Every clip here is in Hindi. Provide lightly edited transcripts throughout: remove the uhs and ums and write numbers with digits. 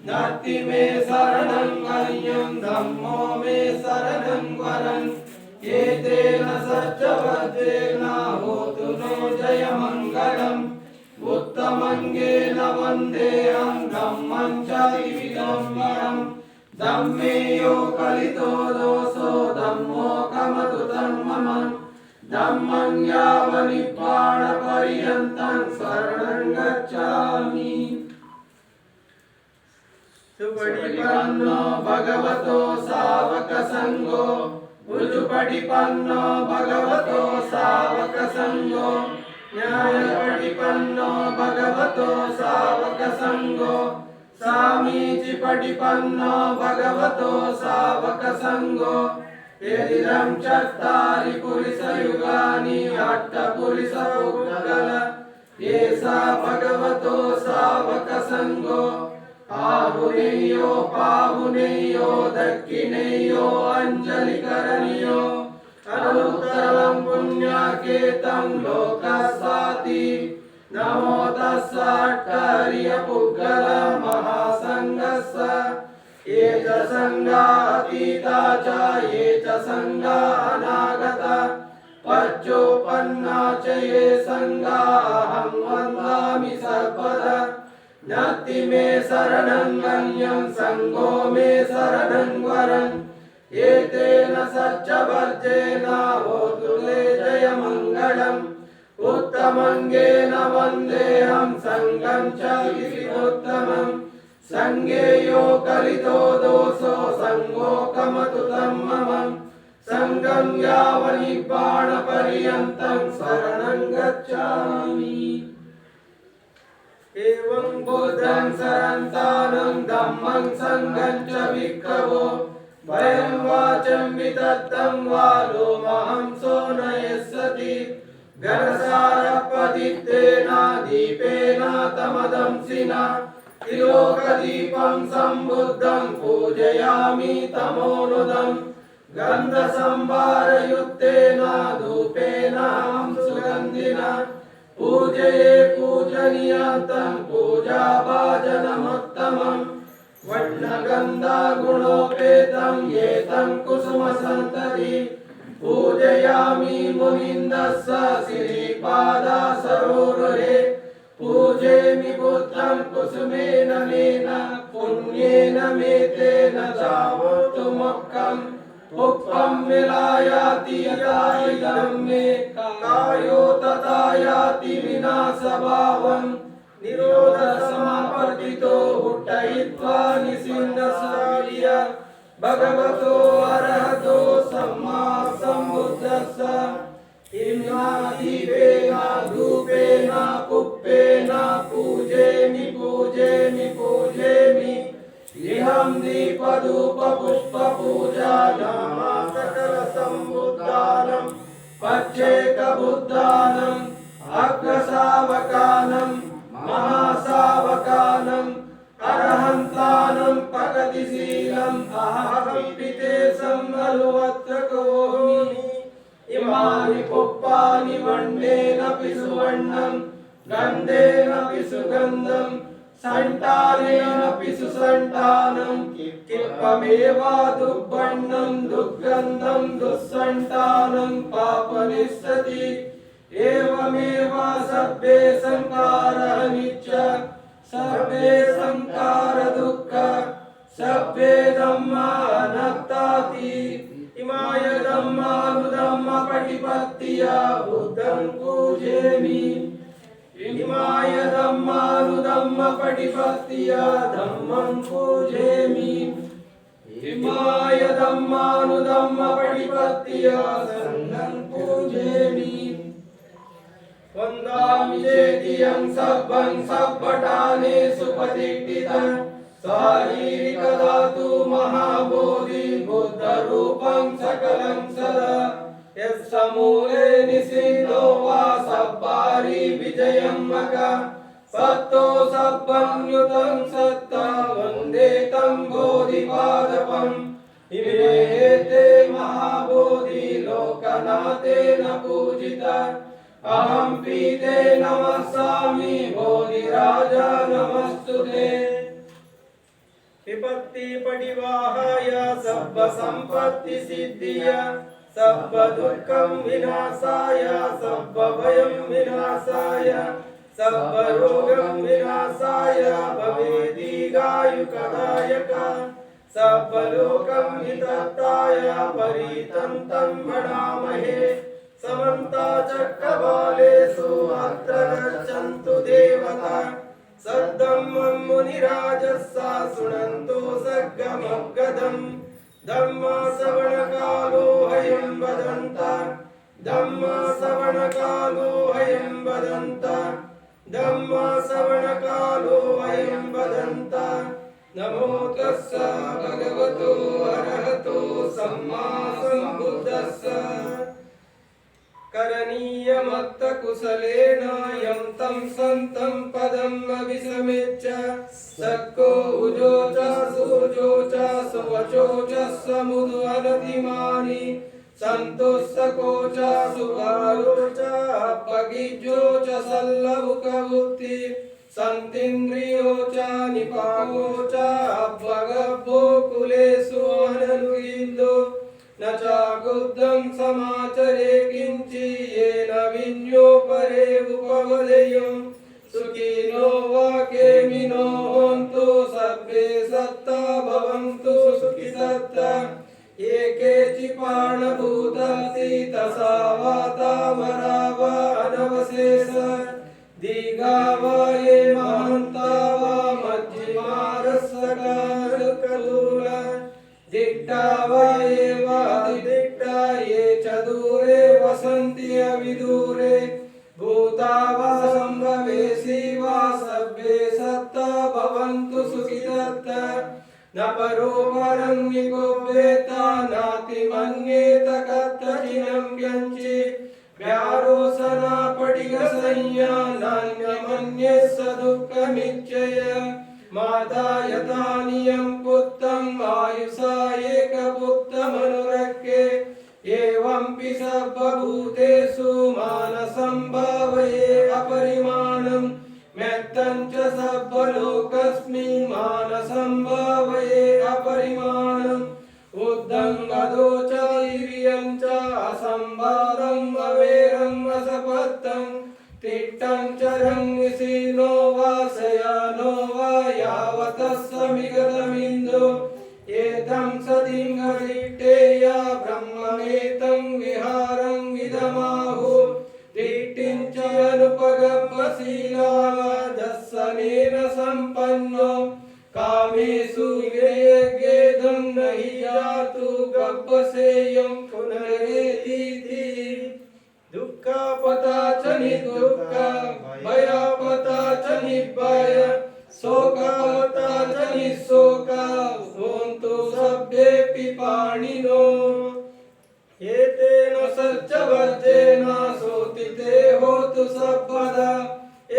नत्ति मे शरणं अन्यं धम्मो मे शरणं वरम् एतेन सच्चवज्रेण होतु नो जयमङ्गलम् उत्तमङ्गेन वन्देऽहं धम्मं च दिव्यम् धम्मे यो कलितो दोषो धम्मो कमतु तन्मम धम्मं यावन्निब्बाणपर्यन्तं शरणं गच्छामि सुपटिपन्नो भगवतो सावकसङ्गो उजुपटिपन्नो भगवतो सावकसङ्गो न्यायपटिपन्नो भगवतो सावकसङ्गो सामीचिपटिपन्नो भगवतो सावकसङ्गो यदिदं चत्तारि पुरुषयुगानि अष्टपुरुषपुद्गल एषा भगवतो सावकसङ्गो आहुनेयो पाहुनेयो दक्षिणेयो अञ्जलिकरणीयो अनुत्तरं पुण्याकेतं लोकस्वाति नमो तस्साट्टर्यपुद्गल महासङ्गस्य ये च सङ्गा अतीता च ये च सङ्गा अनागता पच्चोपन्ना च ये सङ्गा अहं वन्दामि सर्वदा नत्ति मे शरणं अन्यं सङ्गो मे शरणं वरम् एतेन सच्चवर्जेन होतु ते जयमङ्गलम् उत्तमङ्गेन वन्देऽहं सङ्गं च विधिवोत्तमम् सङ्गे यो कलितो दोषो सङ्गो कमतु तन्मम सङ्गं यावन्निब्बाणपर्यन्तं शरणं गच्छामि एवं बुद्धं शरणं धम्मं सङ्गं च भिक्खवो वयं वाचं विदत्तं वालोमहंसो न यस्सति घनसारपदित्तेन दीपेन तमदंसिना त्रिलोकदीपं सम्बुद्धं पूजयामि तमोनुदं गन्धसंभारयुक्तेन धूपेन सुगन्धिना पूजये पूजनीयं पूजाभाजनमुत्तमम् वर्णगन्धगुणोपेतं येतं कुसुमसन्तति पूजयामि मुनिन्दस्य श्रीपादसरोरुहे पूजयामि बुद्धं कुसुमेन मेन पुण्येन मेतेन चावतु मोक्षम् उपं मिलायाति यदा इदं मे कायो तथा याति विनाशभावम् निरोधसमापतितो हुट्टयित्वा निसिन्नसार्य भगवतो अरहतो सम्मा सम्बुद्धस्य इम्नादीपेन धूपेन पुष्पेन पूजयामि पूजयामि इहं दीपधूपपुष्पपूजायां सकलसम्बुद्धानं पच्चेकबुद्धानम् अग्रशावकानं महाशावकानम् अरहन्तानं प्रगतिशीलम् अहं पितेशं खलुवत्र करोमि इमानि पुष्पाणि वर्णेनापि सुवर्णं गन्धेनापि सुगन्धं सन्तानेनापि सुसन्तानं किल्पमेव दुर्वर्णं दुर्गन्धं दुःसन्तानं पापनिष्ठति एवमेव सर्वे संकारः नित्य सर्वे संकार दुःख सर्वे धम्मा अनात्ताति इमाय धम्मानुधम्म प्रतिपत्तिया बुद्धं पूजयामि इमाय धम्मानुधम्म प्रतिपत्तिया धम्मं पूजयामि इमाय धम्मानुधम्म प्रतिपत्तिया संघं पूजयामि वन्दामि चेदियं सब्बं सब्बटानेषु प्रतिष्ठितं शारीरिकधातु महाबोधि बुद्धरूपं सकलं सदा यस्समूले निषिद्धो वा सब्बारि विजयं मका सत्तो सब्बं युतं सत्ता वन्दे तं बोधिपादपम् इमे ते महाबोधि लोकनाथेन पूजिता अहं पीते नमस्सामि बोधिराजा नमस्तुते विपत्ति पटिवाहाय सर्व संपत्ति सिद्धिय सर्व दुःखं विनाशाय सर्व भयं विनाशाय सर्व रोगं विनाशाय भवेदीर्घायुकदायक सर्वलोकं हिताय परितन्तं प्रणामहे समन्ताचक्रवालेषु अत्र गच्छन्तु देवता सद्धम्मं मुनिराजस्स शृण्वन्तु सद्गमगदम् धम्मश्रवणकालो ह्यं वदन्तः धम्मश्रवणकालो ह्यं वदन्तः धम्मश्रवणकालो ह्यं वदन्तः नमो तस्स भगवतो अरहतो सम्मा सम्बुद्धस्स करणीयमत्त कुशलेन यं तं सन्तं पदम् अभिसमेच्छ सक्को उजोच सुजोच सुवचोच समुद्वनतिमानि सन्तोषकोच सुगारोच अपगिजोच सल्लवुकवुक्ति सन्तीन्द्रियोच निपाकोच अपगभो कुलेषु अननुगिन्दो न चागुद्धं समाचरे किंचि येन विज्ञोपरे उपवदेयं सुखिनो वा केमिनो हन्तु सर्वे सत्ता भवन्तु सुखिसत्ता ये केचिपाणभूतासि तसा वाता वरावा अनवशेष दीघा वा ये महान्ता वा मध्यमारसकारकलूला दिट्टा वा ये वादिट्टा ये च दूरे वसन्ति अविदूरे भूता वा सम्भवेसि वा सभ्ये सत्ता भवन्तु सुखिदत्ता न परो परं निगोपेता नाति मन्येत कत्तचिनं व्यञ्चि व्यारोसना पटिगसंज्ञा नान्यमन्यः स दुःखमिच्छय माता यथानियं पुत्रम् आयुषा एकपुत्रमनुरक्ष्ये एवंपि सर्वभूतेषु मानसं भावये अपरिमाणं मैत्तं च सर्वलोकस्मिन् मानसं भावये अपरिमाणम् उद्धं अधो च वीर्यं च असंवादम् अवेरम् असपत्तं तिष्ठं च रङ्गिसीनो वा शयानो वा यावतः समिगतमिन्दो एतं सदिङ्गदिष्टेया ब्रह्ममेतं विहारं विदमाहु दृष्टिं च अनुपगम्यशीला दर्शनेन सम्पन्नो कामेषु विवेकेदं न हि जातु गब्बसेयं पुनरेतीति दुःखपता च निदुःखा भयपता च निर्भय शोकपता च निःशोका भवन्तु सभ्येऽपि पाणिनो एतेन सच्चवज्रेण सोतिते होतु सर्वदा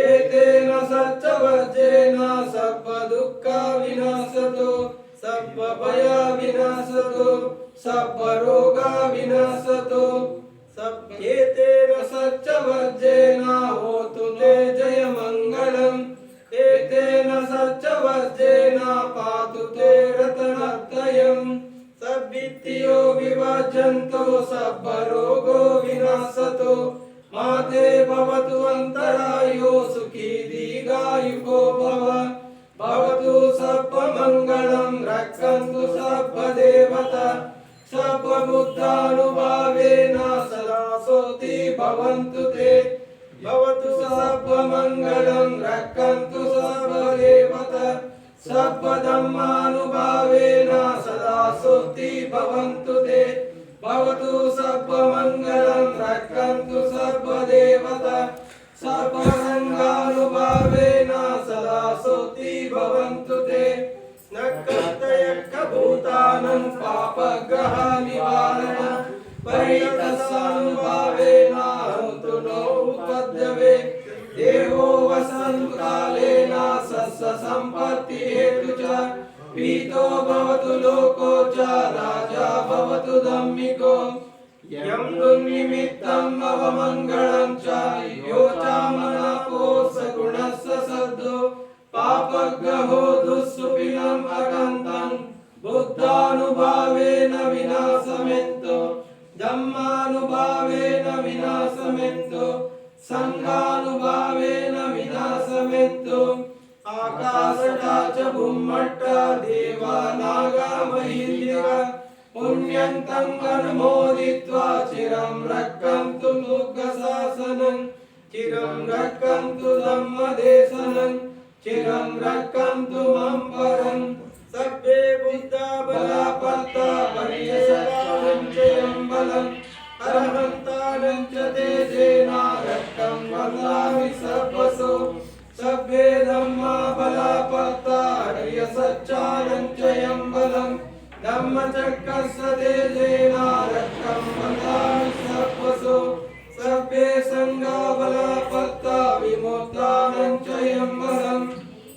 एतेन सच्चवज्रेण सर्वदुःखा विनाशतो सर्वभया विनाशतो सर्वरोगा विनाशतो एतेन सच्चवज्रेण होतु ते जयमङ्गलम् एतेन सच्चवज्रेण पातु ते रत्नत्रयम् सद्वित्तियो विभजन्तो सर्वरोगो विनाशतो माते भवतु अन्तरायो सुखी दीर्घायुको भव भवतु सर्वमङ्गलं रक्षन्तु सर्वदेवता सर्वबुद्धानुभावेन सदा सोति भवन्तु ते भवतु सर्वमङ्गलं रक्षन्तु सर्वदेवता सर्वधर्मानुभावेन सदा सोति भवन्तु ते भवतु सर्वमङ्गलं रक्षन्तु सर्वदेवता सर्वसङ्गानुभावेन सदा सोति भवन्तु ते नक्कतयक्कभूतानं पापग्रह निवारण परितस्सानुभावेन हन्तु नो उपद्रवे देवो वसन्तु कालेन सस्य सम्पत्ति हेतु च पीतो भवतु लोको च राजा भवतु धम्मिको यं दुर्निमित्तम् अवमङ्गलं च यो चामनापो सगुणस्य सद्दो पापग्रहो दुःसुपिनम् अगन्त ಸಂಘಾನುಭಾವೇನ ವಿನಾಶಮೆತ್ತು ಆಕಾಶಟ ಚ ಭೂಮಟ್ಟ ದೇವ ನಾಗ ಮಹಿಂದಿಕ ಪುಣ್ಯಂತಂ ಅನುಮೋದಿತ್ವಾ ಚಿರಂ ರಕ್ಕಂತು ಲೋಕಶಾಸನಂ ಚಿರಂ ರಕ್ಕಂತು ಧಮ್ಮದೇಶನಂ ಚಿರಂ ರಕ್ಕಂತು ಮಂ ಪರಂ ಸಭ್ಯೇ ಬುದ್ಧ ಬಲಪತ್ತ ಪರಿಯಸಾನಂ ಚಯಂ ಬಲಂ ಅರಹಂತಾನಂ ಚ ತೇಜೇನ ರಕ್ಕಂ ವದಾಮಿ ಸರ್ವಸೋ ಸಭ್ಯೇ ಧಮ್ಮ ಬಲಪತ್ತ ಪರಿಯಸಚ್ಚಾನಂ ಚಯಂ ಬಲಂ ಧಮ್ಮಚಕ್ರಸ್ಯ ತೇಜೇನ ರಕ್ಕಂ ವದಾಮಿ ಸರ್ವಸೋ ಸಭ್ಯೇ ಸಂಘ ಬಲಪತ್ತ ವಿಮೋಕ್ತಾನಂ ಚಯಂ ಬಲಂ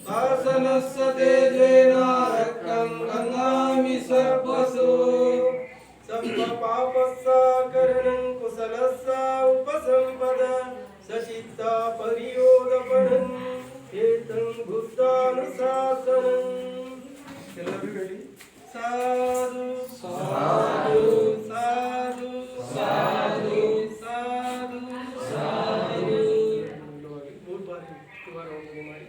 ಶಾಸನಸ್ಯ ತೇಜೇನ ರಕ್ಕಂ ವದಾಮಿ ಸರ್ವಸೋ ಸಪ್ಪ ಪಾಪಸ್ಸ ಕರಣಂ ಕುಶಲಸ್ಸ ಉಪಸಂಪದ ಸಚಿತ್ತ ಪರಿಯೋಗಪಣಂ ಏತಂ ಬುದ್ಧಾನುಶಾಸನಂ. ಎಲ್ಲರೂ ಹೇಳಿ ಸಾಧು ಸಾಧು ಸಾಧು ಸಾಧು ಸಾಧು ಸಾಧು. ಮೂರು ಬಾರಿ ಮಾಡಿ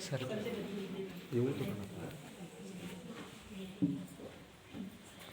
ಸರ್